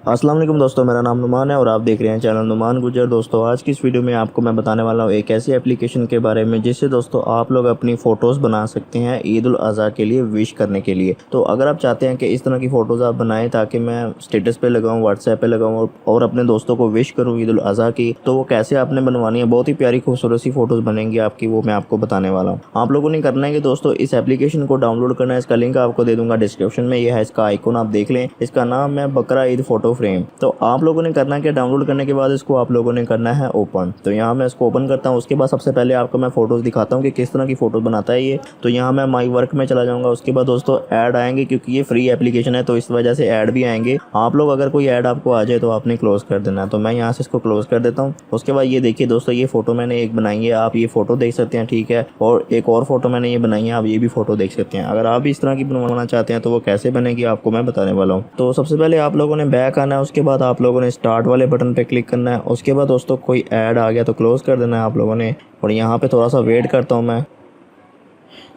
अस्सलाम वालेकुम दोस्तों, मेरा नाम नुमान है और आप देख रहे हैं चैनल नुमान गुजर। दोस्तों आज की इस वीडियो में आपको मैं बताने वाला हूँ एक ऐसी एप्लीकेशन के बारे में जिससे दोस्तों आप लोग अपनी फ़ोटोज़ बना सकते हैं ईद उल अज़हा के लिए विश करने के लिए। तो अगर आप चाहते हैं कि इस तरह की फ़ोटोज़ आप बनाएं ताकि मैं स्टेटस पे लगाऊँ, व्हाट्सएप पे लगाऊँ और अपने दोस्तों को विश करूँ ईद उल अज़हा की, तो वो कैसे आपने बनवानी है, बहुत ही प्यारी खूबसूरत सी फ़ोटोज़ बनेंगी आपकी, वो मैं आपको बताने वाला हूँ। आप लोगों ने करना है कि दोस्तों इस एप्लीकेशन को डाउनलोड करना है। इसका लिंक आपको दे दूंगा डिस्क्रिप्शन में, ये है इसका आइकॉन, आप देख लें। इसका नाम है बकरा ईद फोटो फ्रेम। तो आप लोगों ने करना है कि डाउनलोड करने के बाद इसको आप लोगों ने करना है ओपन। तो यहाँ मैं इसको ओपन करता हूँ। उसके बाद सबसे पहले आपको मैं फोटोज़ दिखाता हूँ कि किस तरह की फ़ोटो बनाता है ये। तो यहाँ मैं माई वर्क में चला जाऊँगा। उसके बाद दोस्तों ऐड आएंगे, क्योंकि ये फ्री एप्लीकेशन है तो इस वजह से ऐड भी आएंगे। आप लोग अगर कोई ऐड आपको आ जाए तो आपने क्लोज़ कर देना है। तो मैं यहाँ से इसको क्लोज़ कर देता हूँ। उसके बाद ये देखिए दोस्तों, ये फ़ोटो मैंने एक बनाई है, आप ये फ़ोटो देख सकते हैं, ठीक है। और एक और फ़ोटो मैंने ये बनाई है, आप ये भी फ़ोटो देख सकते हैं। अगर आप भी इस तरह की बनवाना चाहते हैं तो वो कैसे बनेगी आपको मैं बताने वाला हूँ। तो सबसे पहले आप लोगों ने बैक आना है। उसके बाद आप लोगों ने स्टार्ट वाले बटन पे क्लिक करना है। उसके बाद दोस्तों कोई ऐड आ गया तो क्लोज़ कर देना है आप लोगों ने। और यहाँ पे थोड़ा सा वेट करता हूँ मैं।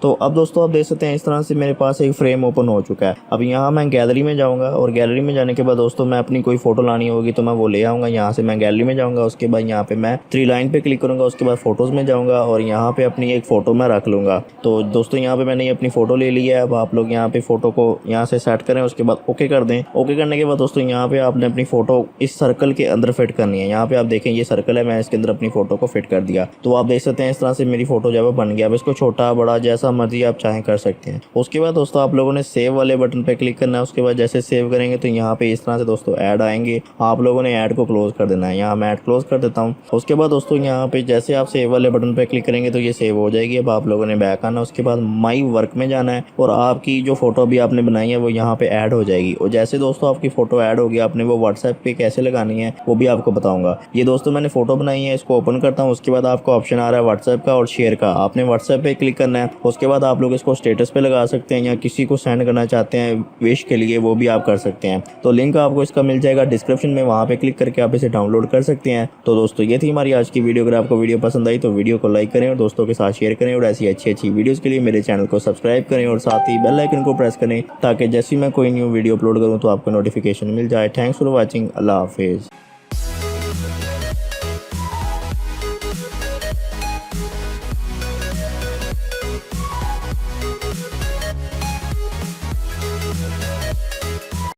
तो अब दोस्तों आप देख सकते हैं इस तरह से मेरे पास एक फ्रेम ओपन हो चुका है। अब यहाँ मैं गैलरी में जाऊँगा और गैलरी में जाने के बाद दोस्तों मैं अपनी कोई फ़ोटो लानी होगी तो मैं वो ले आऊँगा। यहाँ से मैं गैलरी में जाऊँगा। उसके बाद यहाँ पे मैं थ्री लाइन पे क्लिक करूँगा। उसके बाद फ़ोटोज़ में जाऊँगा और यहाँ पे अपनी एक फ़ोटो मैं रख लूँगा। तो दोस्तों यहाँ पे मैंने अपनी फ़ोटो ले ली है। अब आप लोग यहाँ पे फ़ोटो को यहाँ से सेट करें। उसके बाद ओके कर दें। ओके करने के बाद दोस्तों यहाँ पे आपने अपनी फ़ोटो इस सर्कल के अंदर फिट करनी है। यहाँ पे आप देखें ये सर्कल है, मैं इसके अंदर अपनी फ़ोटो को फिट कर दिया। तो आप देख सकते हैं इस तरह से मेरी फ़ोटो जो है बन गया। अब इसको छोटा बड़ा जैसा मर्जी आप चाहें कर सकते हैं। उसके बाद दोस्तों आप लोगों ने सेव वाले बटन पे क्लिक करना है। उसके बाद जैसे सेव करेंगे तो यहाँ पे इस तरह से दोस्तों ऐड आएंगे। आप लोगों ने ऐड को क्लोज कर देना है। यहाँ मैं ऐड क्लोज कर देता हूँ। उसके बाद दोस्तों यहाँ पे जैसे आप सेव वाले बटन पे क्लिक करेंगे तो ये सेव हो जाएगी। अब आप लोगों ने बैक आना। उसके बाद माई वर्क में जाना है और आपकी जो फोटो भी आपने बनाई है वो यहाँ पे ऐड हो जाएगी। और जैसे दोस्तों आपकी फोटो ऐड होगी, आपने वो व्हाट्सएप पे कैसे लगानी है वो भी आपको बताऊंगा। ये दोस्तों मैंने फोटो बनाई है, इसको ओपन करता हूँ। उसके बाद आपको ऑप्शन आ रहा है व्हाट्सएप का और शेयर का। आपने व्हाट्सएप पे क्लिक करना है। उसके बाद आप लोग इसको स्टेटस पे लगा सकते हैं या किसी को सेंड करना चाहते हैं विश के लिए, वो भी आप कर सकते हैं। तो लिंक आपको इसका मिल जाएगा डिस्क्रिप्शन में, वहाँ पे क्लिक करके आप इसे डाउनलोड कर सकते हैं। तो दोस्तों ये थी हमारी आज की वीडियो। अगर आपको वीडियो पसंद आई तो वीडियो को लाइक करें और दोस्तों के साथ शेयर करें। और ऐसी अच्छी वीडियोस के लिए मेरे चैनल को सब्सक्राइब करें और साथ ही बेल आइकन को प्रेस करें ताकि जैसे मैं कोई न्यू वीडियो अपलोड करूँ तो आपको नोटिफिकेशन मिल जाए। Thanks for watching. अल्लाह हाफिज़।